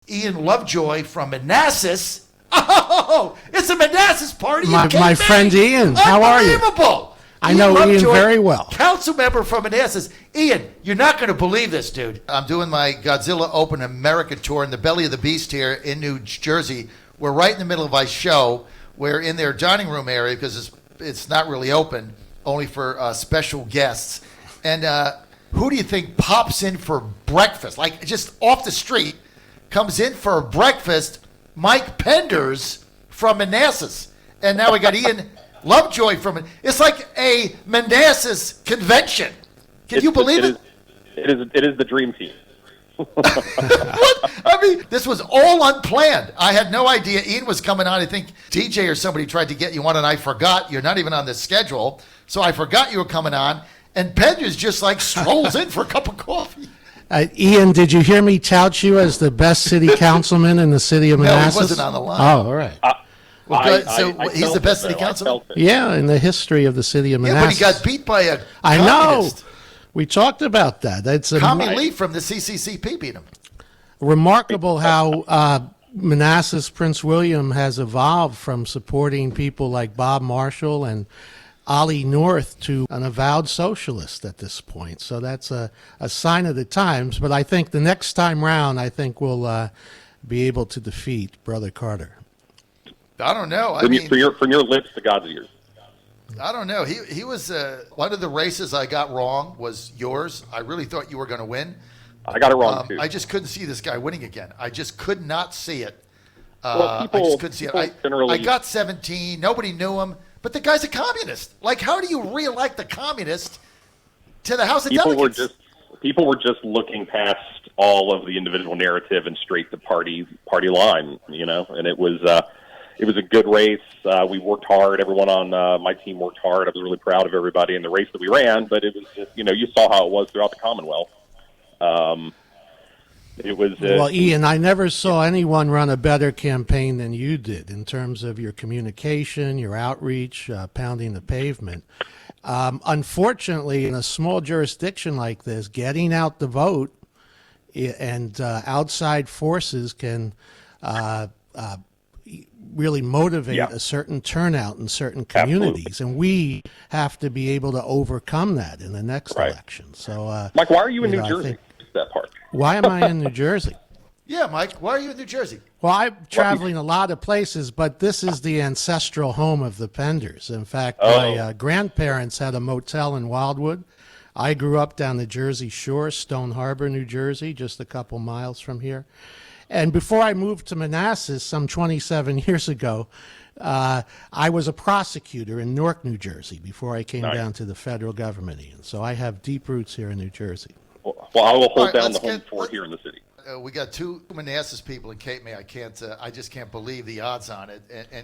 Ian Lovejoy from Manassas. Oh, it's a Manassas party. My friend Ian, how are you? Unbelievable. I know Ian very well. Council member from Manassas. Ian, you're not going to believe this, dude. I'm doing my Godzilla Open America tour in the belly of the beast here in New Jersey. We're right in the middle of our show. We're in their dining room area because it's not really open, only for special guests. And who do you think pops in for breakfast? Like just off the street, comes in for breakfast, Mike Penders from Manassas. And now we got Ian Lovejoy from it. It's like a Manassas convention. Can you believe it? It is the dream team. What? I mean, this was all unplanned. I had no idea Ian was coming on. I think DJ or somebody tried to get you on, and I forgot. You're not even on the schedule, so I forgot you were coming on. And Penders just like strolls in for a cup of coffee. Ian, did you hear me tout you as the best city councilman in the city of Manassas? No, he wasn't on the line. Oh, all right. So he's the best city councilman? Yeah, in the history of the city of Manassas. Yeah, but he got beat by a I communist. know. We talked about that. It's Tommy Lee from the CCCP beat him. Remarkable how Manassas Prince William has evolved from supporting people like Bob Marshall and Ollie North to an avowed socialist at this point. So that's a sign of the times. But I think the next time round, I think we'll be able to defeat Brother Carter. I don't know. From your lips to God's ears. I don't know. He was one of the races I got wrong was yours. I really thought you were going to win. I got it wrong too. I just couldn't see this guy winning again. I just could not see it. Well, I just couldn't see it. I got 17. Nobody knew him. But the guy's a communist. Like, how do you re-elect the communist to the House of Delegates? People were just looking past all of the individual narrative and straight to party line, and it was a good race. We worked hard. Everyone on my team worked hard. I was really proud of everybody in the race that we ran, but it was just, you saw how it was throughout the Commonwealth. It was well, Ian, I never saw anyone run a better campaign than you did in terms of your communication, your outreach, pounding the pavement. Unfortunately, in a small jurisdiction like this, getting out the vote and outside forces can really motivate a certain turnout in certain communities. Absolutely. And we have to be able to overcome that in the next election. So, Mike, why are you in New Jersey? That part. Why am I in New Jersey? Yeah, Mike, why are you in New Jersey? Well, I'm traveling a lot of places, but this is the ancestral home of the Penders. In fact, my grandparents had a motel in Wildwood. I grew up down the Jersey Shore, Stone Harbor, New Jersey, just a couple miles from here. And before I moved to Manassas some 27 years ago, I was a prosecutor in Newark, New Jersey, before I came down to the federal government. And so I have deep roots here in New Jersey. Well, I will hold down the home fort here in the city. We got two Manassas people in Cape May. I just can't believe the odds on it.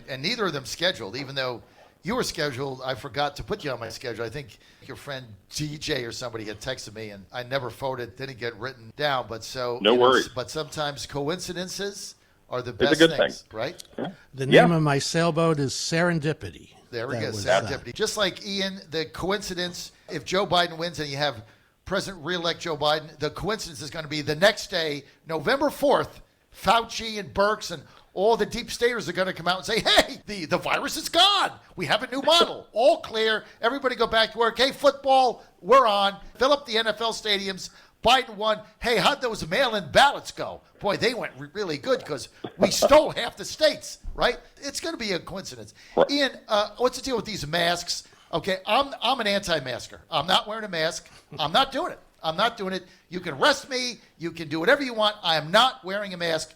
And neither of them scheduled, even though you were scheduled. I forgot to put you on my schedule. I think your friend DJ or somebody had texted me, and I never voted, didn't get written down. But no worries. But sometimes coincidences are the best it's a good things, thing. right? Yeah. The name of my sailboat is Serendipity. There we go, Serendipity. Just like Ian, the coincidence, if Joe Biden wins and you have President-elect Joe Biden, the coincidence is going to be the next day, November 4th, Fauci and Birx and all the deep staters are going to come out and say, hey, the virus is gone. We have a new model. All clear. Everybody go back to work. Hey, football, we're on. Fill up the NFL stadiums. Biden won. Hey, how'd those mail-in ballots go? Boy, they went really good because we stole half the states, right? It's going to be a coincidence. Right. Ian, what's the deal with these masks? Okay, I'm an anti-masker. I'm not wearing a mask. I'm not doing it. You can arrest me. You can do whatever you want. I am not wearing a mask.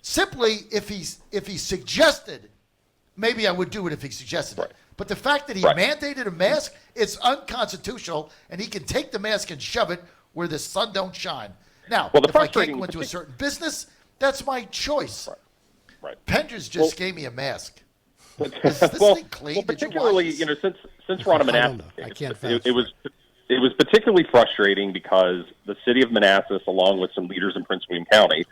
Simply, if he suggested, maybe I would do it if he suggested it. But the fact that he mandated a mask, it's unconstitutional, and he can take the mask and shove it where the sun don't shine. Now, if I can't go into a certain business, that's my choice. Right. Penders just gave me a mask. Is this thing clean? Well, particularly, since we're on a Manassas, it was particularly frustrating because the city of Manassas, along with some leaders in Prince William County,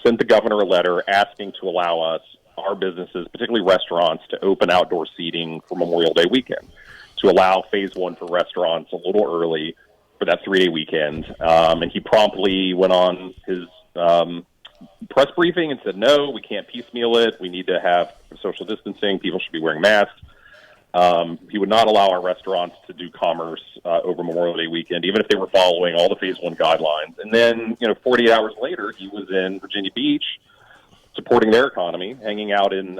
sent the governor a letter asking to allow us, our businesses, particularly restaurants, to open outdoor seating for Memorial Day weekend, to allow phase one for restaurants a little early for that 3-day weekend. And he promptly went on his press briefing and said, no, we can't piecemeal it. We need to have social distancing. People should be wearing masks. He would not allow our restaurants to do commerce over Memorial Day weekend, even if they were following all the Phase 1 guidelines. And then, 48 hours later, he was in Virginia Beach supporting their economy, hanging out in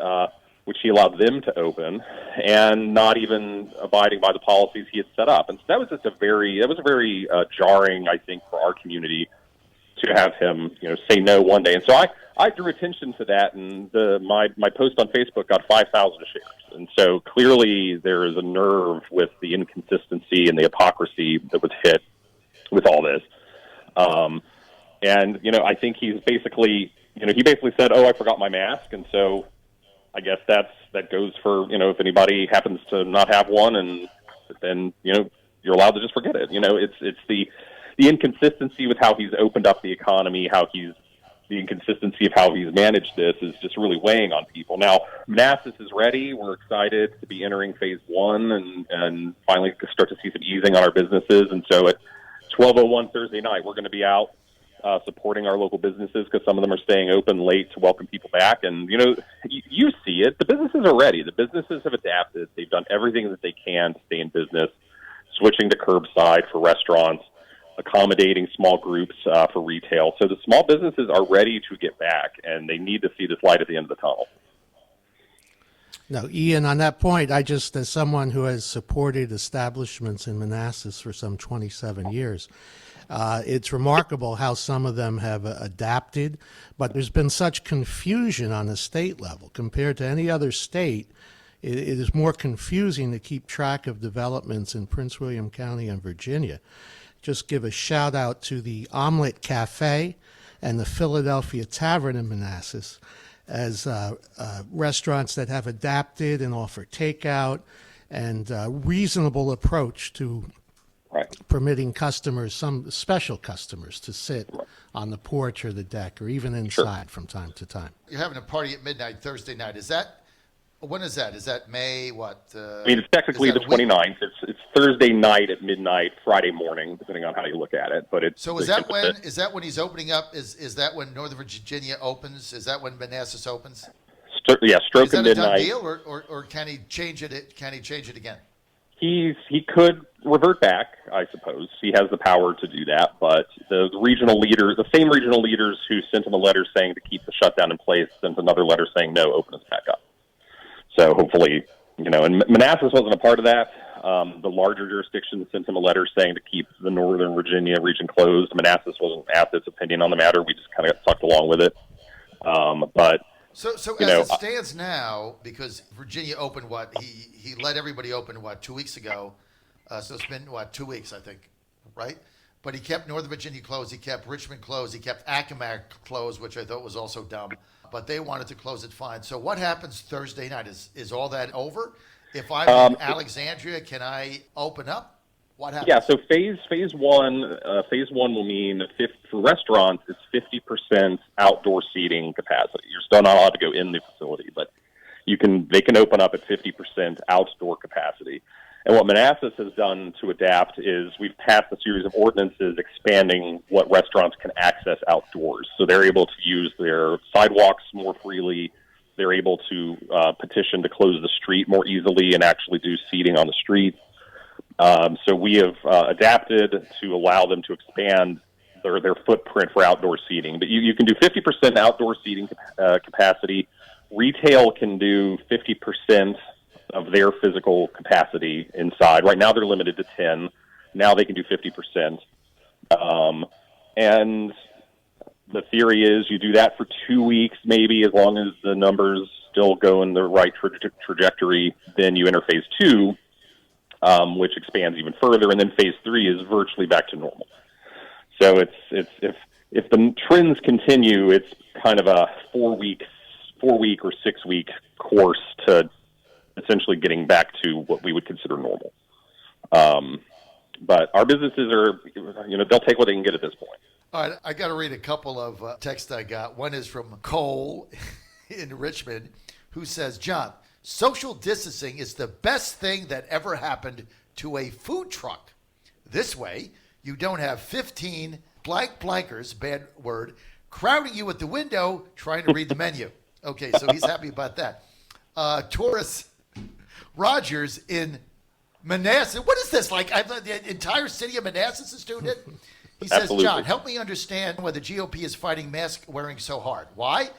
which he allowed them to open, and not even abiding by the policies he had set up. And so that was just a very jarring, I think, for our community to have him, say no one day. And so I drew attention to that, and my post on Facebook got 5,000 shares. And so clearly there is a nerve with the inconsistency and the hypocrisy that was hit with all this. And I think he's basically, he basically said, "Oh, I forgot my mask," and so I guess that goes for if anybody happens to not have one, and then you're allowed to just forget it. It's the inconsistency with how he's opened up the economy, the inconsistency of how he's managed this is just really weighing on people. Now, Manassas is ready. We're excited to be entering Phase 1 and finally start to see some easing on our businesses. And so at 12:01 Thursday night, we're going to be out supporting our local businesses because some of them are staying open late to welcome people back. And, you see it. The businesses are ready. The businesses have adapted. They've done everything that they can to stay in business, switching to curbside for restaurants, accommodating small groups for retail. So the small businesses are ready to get back, and they need to see this light at the end of the tunnel. No, Ian, on that point, as someone who has supported establishments in Manassas for some 27 years, it's remarkable how some of them have adapted, but there's been such confusion on the state level. Compared to any other state, it is more confusing to keep track of developments in Prince William County and Virginia. Just give a shout out to the Omelet Cafe and the Philadelphia Tavern in Manassas as restaurants that have adapted and offer takeout and a reasonable approach to permitting customers, some special customers, to sit on the porch or the deck or even inside from time to time. You're having a party at midnight Thursday night. When is that? Is that May what? It's technically the 29th. It's Thursday night at midnight, Friday morning, depending on how you look at it. But it's so is that when he's opening up? Is that when Northern Virginia opens? Is that when Manassas opens? Stroke of midnight. Is that a done deal, or can he change it? Can he change it again? He could revert back, I suppose. He has the power to do that. But the regional leaders, the same regional leaders who sent him a letter saying to keep the shutdown in place, sent another letter saying no, open us back up. So hopefully, and Manassas wasn't a part of that. The larger jurisdiction sent him a letter saying to keep the Northern Virginia region closed. Manassas wasn't asked its opinion on the matter. We just kind of got sucked along with it. So as it stands now, because Virginia opened he let everybody open 2 weeks ago. So it's been 2 weeks, I think, right? But he kept Northern Virginia closed. He kept Richmond closed. He kept Accomack closed, which I thought was also dumb. But they wanted to close it fine. So what happens Thursday night? Is all that over? If I'm in Alexandria, can I open up? What happens? Yeah. So phase one will mean for restaurants, it's 50% outdoor seating capacity. You're still not allowed to go in the facility, but they can open up at 50% outdoor capacity. And what Manassas has done to adapt is we've passed a series of ordinances expanding what restaurants can access outdoors. So they're able to use their sidewalks more freely. They're able to petition to close the street more easily and actually do seating on the street. So we have adapted to allow them to expand their footprint for outdoor seating. But you can do 50% outdoor seating capacity. Retail can do 50% of their physical capacity inside. Right now they're limited to 10. Now they can do 50%. And the theory is you do that for 2 weeks, maybe, as long as the numbers still go in the right trajectory. Then you enter phase 2, which expands even further. And then phase 3 is virtually back to normal. So if the trends continue, it's kind of a 4 week or 6 week course to essentially getting back to what we would consider normal. But our businesses are, they'll take what they can get at this point. All right, I got to read a couple of texts I got. One is from Cole in Richmond, who says, John, social distancing is the best thing that ever happened to a food truck. This way, you don't have 15 blankers, bad word, crowding you at the window trying to read the menu. Okay, so he's happy about that. Taurus Rogers in Manassas. What is this? Like the entire city of Manassas is doing it? He says, Absolutely. John, help me understand why the GOP is fighting mask wearing so hard. Why?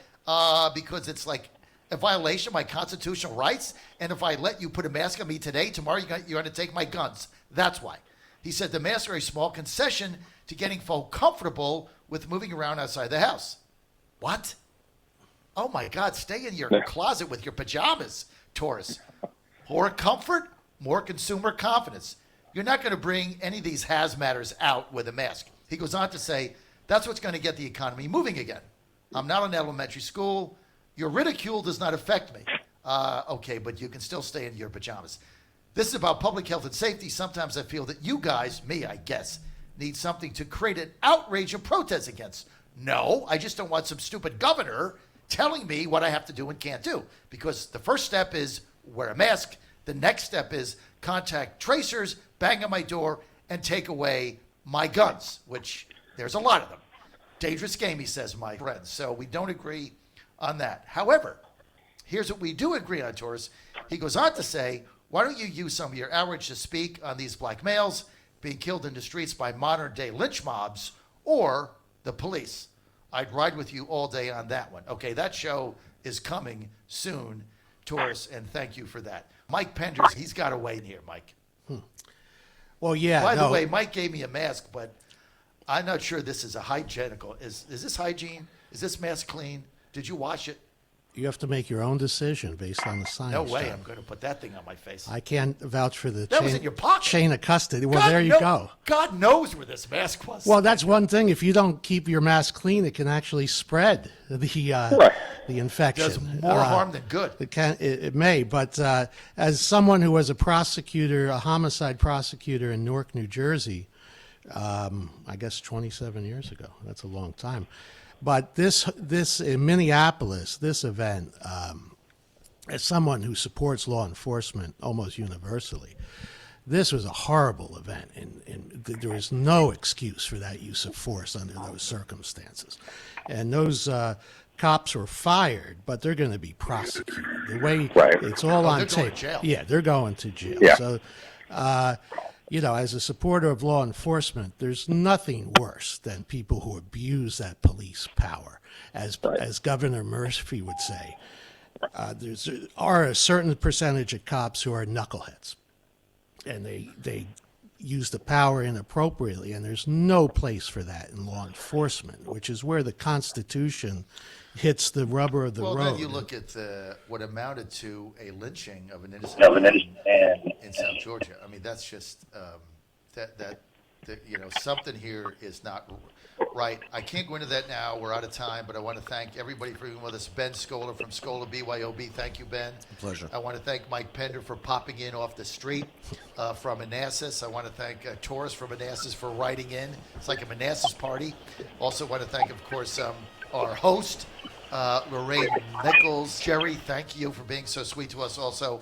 Because it's like a violation of my constitutional rights. And if I let you put a mask on me today, tomorrow you're going to take my guns. That's why. He said the masks are a small concession to getting folk comfortable with moving around outside the house. What? Oh, my God. Stay in your closet with your pajamas, Taurus. More comfort, more consumer confidence. You're not going to bring any of these hazmatters out with a mask. He goes on to say, that's what's going to get the economy moving again. I'm not in elementary school. Your ridicule does not affect me. Okay, but you can still stay in your pajamas. This is about public health and safety. Sometimes I feel that you guys, me, I guess, need something to create an outrage and protest against. No, I just don't want some stupid governor telling me what I have to do and can't do. Because the first step is wear a mask. The next step is contact tracers, bang on my door, and take away my guns, which there's a lot of them. Dangerous game, he says, my friends. So we don't agree on that. However, here's what we do agree on, Taurus. He goes on to say, why don't you use some of your outrage to speak on these black males being killed in the streets by modern-day lynch mobs or the police? I'd ride with you all day on that one. Okay, that show is coming soon, Taurus, and thank you for that. Mike Penders, he's got a way in here, Mike. Well, yeah. By the way, Mike gave me a mask, but I'm not sure this is a hygienical. Is this hygiene? Is this mask clean? Did you wash it? You have to make your own decision based on the science. No way, John. I'm going to put that thing on my face. I can't vouch for the That was in your pocket. chain of custody. Well, God there you go. God knows where this mask was. Well, that's one thing. If you don't keep your mask clean, it can actually spread the infection. It does more harm than good. It may, but as someone who was a prosecutor, a homicide prosecutor in Newark, New Jersey, I guess 27 years ago. That's a long time. But this in Minneapolis, this event, as someone who supports law enforcement almost universally, this was a horrible event, and there was no excuse for that use of force under those circumstances. And those cops were fired, but they're going to be prosecuted. The way it's all on they're tape. going to jail. Yeah, they're going to jail. Yeah. So, as a supporter of law enforcement, there's nothing worse than people who abuse that police power. As Governor Murphy would say, there are a certain percentage of cops who are knuckleheads, and they use the power inappropriately, and there's no place for that in law enforcement, which is where the Constitution hits the rubber of the road. Well, then you look at what amounted to a lynching of an innocent man in South Georgia. I mean, that's just something here is not right. I can't go into that now. We're out of time, but I want to thank everybody for being with us. Ben Scola from Scola BYOB. Thank you, Ben. A pleasure. I want to thank Mike Pender for popping in off the street from Manassas. I want to thank Taurus from Manassas for writing in. It's like a Manassas party. Also want to thank, of course, our host, Lorraine Nichols. Jerry, thank you for being so sweet to us also.